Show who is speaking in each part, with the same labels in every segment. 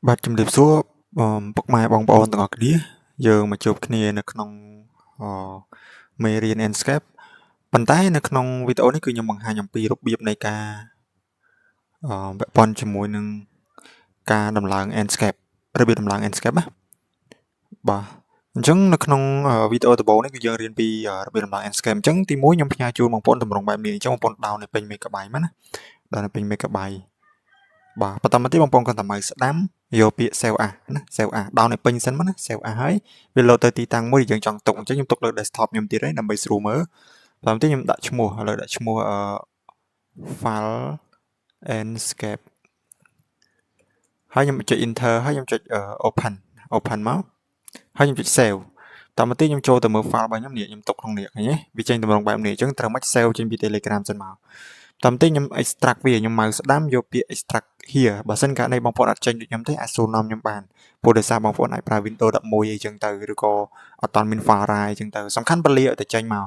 Speaker 1: បាទជំរាបសួរពុកម៉ែបងប្អូនទាំងអស់គ្នាយើងមកជួបគ្នានៅក្នុងអមេរៀន Enscape ប៉ុន្តែនៅក្នុងវីដេអូនេះគឺខ្ញុំបង្ហាញអំពីរបៀបនៃការពាក់ព័ន្ធជាមួយនឹងការដំឡើង Enscape របៀបដំឡើង Enscape ណាបាទអញ្ចឹងនៅក្នុងវីដេអូដំបូងនេះគឺយើងរៀនពីរបៀបដំឡើង Enscape អញ្ចឹងទី1ខ្ញុំផ្ញើជូនបងប្អូនតម្រង់បែបនេះអញ្ចឹងបងប្អូនដោនឲ្យពេញ megabyte មកណាដោនឲ្យពេញ megabyte បាទបន្តមកទៀតបងប្អូនគាត់តែមកស្ដាំយកពាក្យ save as ណា save as ដោនឲ្យពេញសិនមកណា save as ហើយវាលោតទៅទីតាំងមួយដែលយើងចង់ទុកអញ្ចឹងខ្ញុំទុកលើ desktop ខ្ញុំទៀតហើយដើម្បីស្រួលមើលបន្តទៀតខ្ញុំដាក់ឈ្មោះឥឡូវដាក់ឈ្មោះfile Enscape ហើយខ្ញុំចុច enter ហើយខ្ញុំចុចopen មកហើយខ្ញុំចុច save តមកទៀតខ្ញុំចូលទៅមើល file របស់ខ្ញុំនេះខ្ញុំទុកក្នុងនេះឃើញទេវាចេញតម្រង់បែបនេះអញ្ចឹងត្រូវមក save ចេញពី Telegram សិនមកតាមទីខ្ញុំ extract វាខ្ញុំមកស្ដាំយកពាក្យ extract here បើសិនករណីបងប្អូនអត់ចេញដូចខ្ញុំទេអាចសួរនាំខ្ញុំបានព្រោះដោយសារបងប្អូនអាចប្រើ Windows 11អីចឹងទៅឬក៏អត់តាន់មាន file អីចឹងទៅសំខាន់ពលាឲ្យតែចេញមក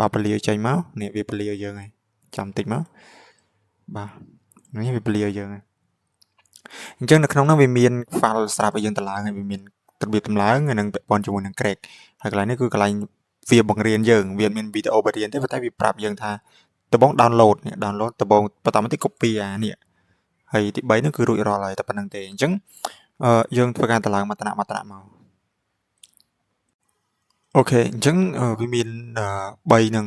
Speaker 1: បាទពលាចេញមកនេះវាពលាយើងហើយចាំតិចមកបាទនេះវាពលាយើងហើយអញ្ចឹងនៅក្នុងនោះវាមាន file ស្រាប់ឲ្យយើងតម្លើងហើយវាមានរបៀបតម្លើងនិងពាក់ព័ន្ធជាមួយនឹង Crack ហើយកន្លែងនេះគឺកន្លែងវាបង្រៀនយើងវាមានវីដេអូបង្រៀនទេប៉ុន្តែវាប្រាប់យើងថាដំបង download នេះ download ដំបងបន្តមកទៀត copy អានេះហើយទី3នោះគឺរួចរាល់ហើយតែប៉ុណ្្នឹងទេអញ្ចឹងយើងធ្វើការតម្លើងមកមកអូខេអញ្ចឹងវាមាន3ហ្នឹង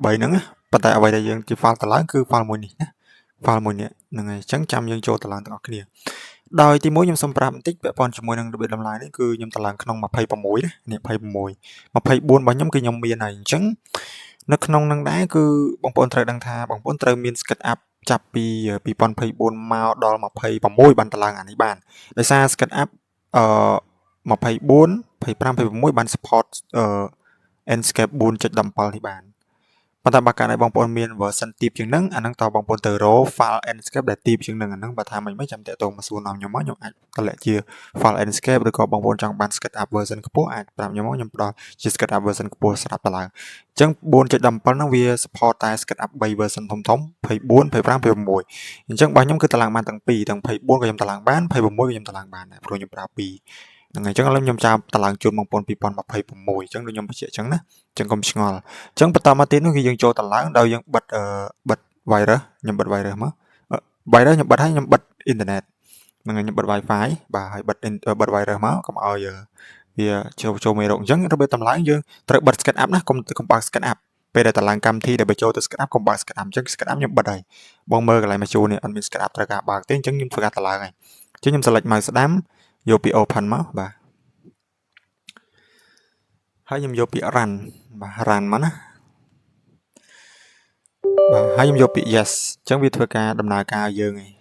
Speaker 1: បាទ3ហ្នឹងប៉ុន្តែអ្វីដែលយើងជា file តម្លើងគឺ file មួយនេះណា file មួយនេះហ្នឹងហើយអញ្ចឹងចាំយើងចូលតម្លើងទាំងអស់គ្នាដោយទី1ខ្ញុំសូមប្រាប់បន្តិចពាក់ព័ន្ធជាមួយនឹងរបៀបតម្លើងនេះគឺខ្ញុំតម្លើងក្នុង26ណានេះ26 24របស់ខ្ញុំគឺខ្ញុំមានហើយអញ្ចឹងនៅក្នុងនឹងដែរគឺបងប្អូនត្រូវដឹងថាបងប្អូនត្រូវមាន SketchUp ចាប់ពី2024មកដល់26បានតម្លើងអានេះបានដោយសារ SketchUp 24 25 26បាន support Enscape 4.17 នេះបានប៉ុន្តែបើកាលណាបងប្អូនមាន version ទាបជាងហ្នឹងអាហ្នឹងតើបងប្អូនទៅរក file Enscape ដែលទាបជាងហ្នឹងអាហ្នឹងបើថាមិនចាំតាក់ទងមកសួរនាំខ្ញុំមកខ្ញុំអាចតម្លាក់ជា file Enscape ឬក៏បងប្អូនចង់បាន SketchUp version ខ្ពស់អាចប្រាប់ខ្ញុំមកខ្ញុំផ្ដល់ជា SketchUp version ខ្ពស់ស្រាប់តម្លើងអញ្ចឹង 4.17 ហ្នឹងវា support តែ SketchUp 3 version ធំៗ24 25 26អញ្ចឹងរបស់ខ្ញុំគឺតម្លើងបានទាំងពីរទាំង24ក៏ខ្ញុំតម្លើងបាន26ក៏ខ្ញុំតម្លើងបានដែរព្រោះខ្ញុំប្រើពីរហ្នឹងហើយអញ្ចឹងឥឡូវខ្ញុំចាំតម្លើងជូនបងប្អូន2026អញ្ចឹងដូចខ្ញុំបញ្ជាក់អញ្ចឹងណាអញ្ចឹងកុំឆ្ងល់អញ្ចឹងបន្តមកទៀតនោះគឺយើងចូលតម្លើងដោយយើងបិទvirus ខ្ញុំបិទ virus មក virus ខ្ញុំបិទហើយខ្ញុំបិទអ៊ីនធឺណិតហ្នឹងហើយខ្ញុំបិទ Wi-Fi បាទហើយបិទ virus មកកុំឲ្យវាចូលមេរោគអញ្ចឹងរបៀបតម្លើងយើងត្រូវបិទ SketchUp ណាកុំបើក SketchUp ពេលដែលតម្លើងកម្មវិធីដែលបញ្ចូលទៅ SketchUp កុំបើក SketchUp អញ្ចឹង SketchUp ខ្ញុំបិទហើយបងមើលកន្លែងមកជួននេះអត់មាន SketchUp ត្រូវការបើកទេអញ្ចឹងខ្ញុំធ្វើការតម្លើងហើយអញ្ចឹងខ្ញុំ select មកស្ដាំយកពី open មកបាទហើយខ្ញុំយកពាក្យ run បាទ run មកណាបាទហើយខ្ញុំយកពាក្យ yes អញ្ចឹងវាធ្វើការដំណើរការឲ្យយើងឯង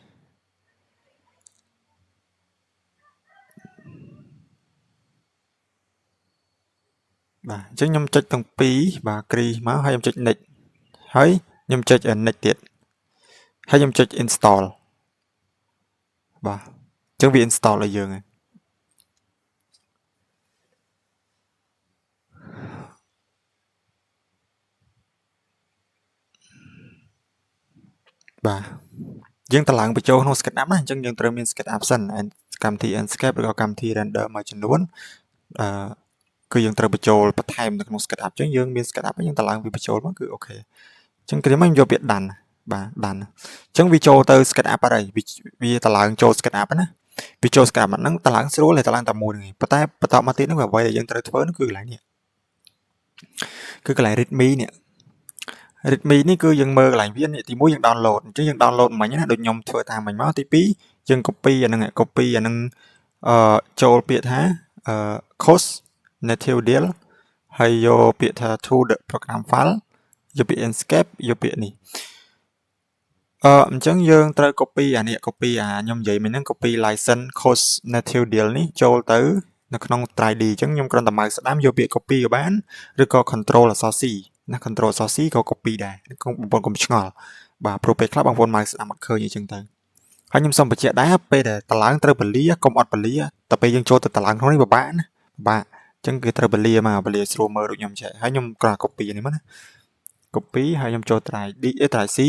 Speaker 1: បាទអញ្ចឹងខ្ញុំចុចទាំងពីរបាទ crease មកហើយខ្ញុំចុច next ហើយខ្ញុំចុច next ទៀតហើយខ្ញុំចុច install បាទអញ្ចឹងវា install ឲ្យយើងហើយបាទយើងតម្លើងបញ្ចូលក្នុង SketchUp ណាអញ្ចឹងយើងត្រូវមាន SketchUp សិនកម្មវិធី Enscape ឬក៏កម្មវិធី render មួយចំនួនគឺយើងត្រូវបញ្ចូលបន្ថែមនៅក្នុង SketchUp អញ្ចឹងយើងមាន SketchUp យើងតម្លើងវាបញ្ចូលមកគឺអូខេអញ្ចឹងគ្រាមខ្ញុំយកពាក្យ done បាទ done អញ្ចឹងវាចូលទៅ SketchUp អត់ហើយវាតម្លើងចូល SketchUp ណាវាចូល SketchUp ហ្នឹងតម្លើងស្រួលតែតម្លើងតែមួយហ្នឹងប៉ុន្តែបន្តមកទៀតហ្នឹងអ្វីដែលយើងត្រូវធ្វើនោះគឺកន្លែងនេះគឺកន្លែង readme នេះ readme នេះគឺយើងមើលកន្លែងវានេះទី1យើង download អញ្ចឹងយើង download មិញណាដូចខ្ញុំធ្វើតាមមិញមកទី2យើង copy អាហ្នឹងចូលពាក្យថា course native deal ហើយយកពាក្យថា to the program file យកពាក្យ Enscape យកពាក្យនេះអញ្ចឹងយើងត្រូវ copy អានេះ copy ខ្ញុំនិយាយមិញហ្នឹង copy license course native deal នេះចូលទៅនៅក្នុង 3D អញ្ចឹងខ្ញុំគ្រាន់តែមកស្ដាំយកពាក្យ copy ក៏បានឬក៏ control អក្សរ C ណា control អក្សរ C ក៏ copy ដែរបងប្អូនកុំឆ្ងល់បាទព្រោះពេលខ្លះបងប្អូនមកស្ដាំអត់ឃើញអញ្ចឹងទៅហើយខ្ញុំសូមបញ្ជាក់ដែរពេលដែលតម្លើងត្រូវពលាកុំអត់ពលាតែពេលយើងចូលទៅតម្លើងក្នុងនេះពិបាកណាពិបាកអញ្ចឹងគេត្រូវពលាមកពលាស្រួលមើលដូចខ្ញុំចេះហើយខ្ញុំគ្រាន់តែ copy នេះមកណា copy ហើយខ្ញុំចូល try C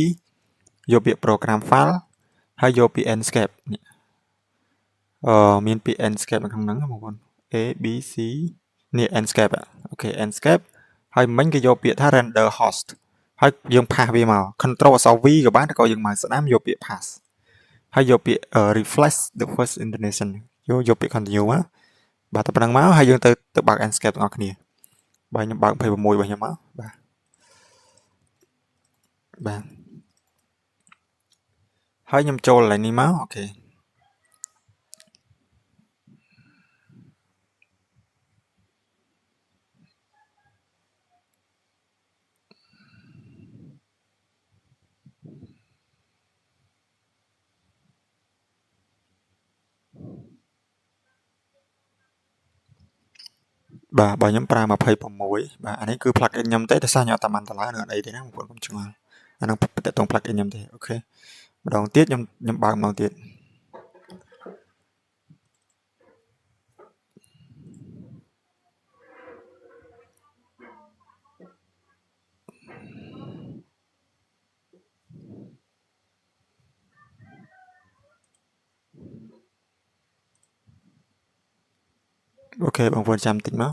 Speaker 1: យកពាក្យ program file ហើយយកពាក្យ Enscape នេះ មានពាក្យ Enscape នៅក្នុងហ្នឹងបងប្អូន A B C នេះ Enscape អូខេ Enscape ហើយមិញគេយកពាក្យថា render host ហើយយើង pass វាមក control អក្សរ V ក៏បានតែក៏យើង mouse ស្ដាំយកពាក្យ pass ហើយយកពាក្យ refresh the first intonation យកពាក្យ continue មកបាទតែប៉ុណ្្នឹងមកហើយយើងទៅបើក Enscape ទាំងអស់គ្នាបាទខ្ញុំបើក26របស់ខ្ញុំមកបាទហើយខ្ញុំចូលកន្លែងនេះមកអូខេបាទបើខ្ញុំប្រើ26បាទអានេះគឺ plugin ខ្ញុំទេតែសារខ្ញុំអត់តាមបានតម្លើនឹងអីទេណាបងប្អូនកុំឆ្ងល់អានឹងតើតង plugin ខ្ញុំទេអូខេម្ដងទៀតខ្ញុំបើកម្ដងទៀតអូខេបងប្អូនចាំតិចមក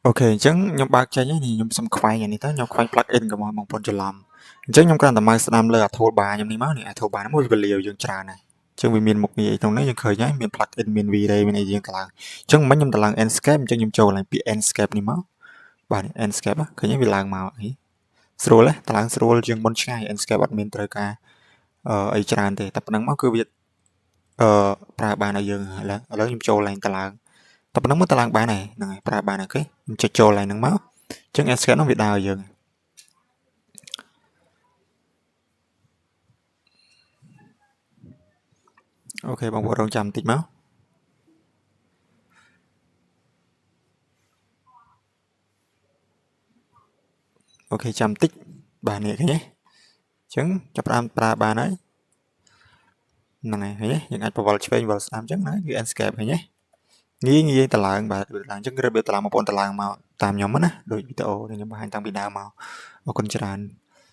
Speaker 1: អូខេអញ្ចឹងខ្ញុំបើកចេញហើយនេះខ្ញុំសុំខ្វែងអានេះទៅខ្ញុំខ្វែង plugin កុំឲ្យបងប្អូនច្រឡំអញ្ចឹងខ្ញុំគ្រាន់តែ mouse ស្ដាំលើអា toolbar ខ្ញុំនេះមកនេះអា toolbar នេះមួយវាលាវយើងច្រើនណាស់អញ្ចឹងវាមានមុខងារអីក្នុងនេះយើងឃើញហើយមាន plugin មាន V-Ray មានអីយើងទៅឡើងអញ្ចឹងមិញខ្ញុំទៅឡើង Enscape អញ្ចឹងខ្ញុំចូលឡើងពាក្យ Enscape នេះមកបាទ Enscape ឃើញវាឡើងមកនេះស្រួលទេតឡើងស្រួលជាងមុនឆ្ងាយ Enscape អត់មានត្រូវការអីច្រើនទេតែប៉ុណ្្នឹងមកគឺវាប្រើបានឲ្យយើងឥឡូវខ្ញុំចូលឡើងតឡើងតែប៉ុណ្្នឹងមកតឡើងបានហើយហ្នឹងហើយប្រើបានអូខេខ្ញុំចុចចូលឡើងហ្នឹងមកអញ្ចឹង Enscape ហ្នឹងវាដើរឲ្យយើងអូខេបងប្អូនរងចាំបន្តិចមកអូខេចាំបន្តិចបាទនេះឃើញទេអញ្ចឹងចាប់ផ្ដើមប្រើបានហើយហ្នឹងហើយឃើញទេយើងអាចបវល់ឆ្វេងបវល់ស្ដាំអញ្ចឹងណាគឺ Enscape ឃើញទេងាយតឡើងបាទតឡើងអញ្ចឹងរបៀបតឡើងបងប្អូនតឡើងមកតាមខ្ញុំណាដូចវីដេអូដែលខ្ញុំបង្ហាញតាំងពីដើមមកអរគុណច្រើន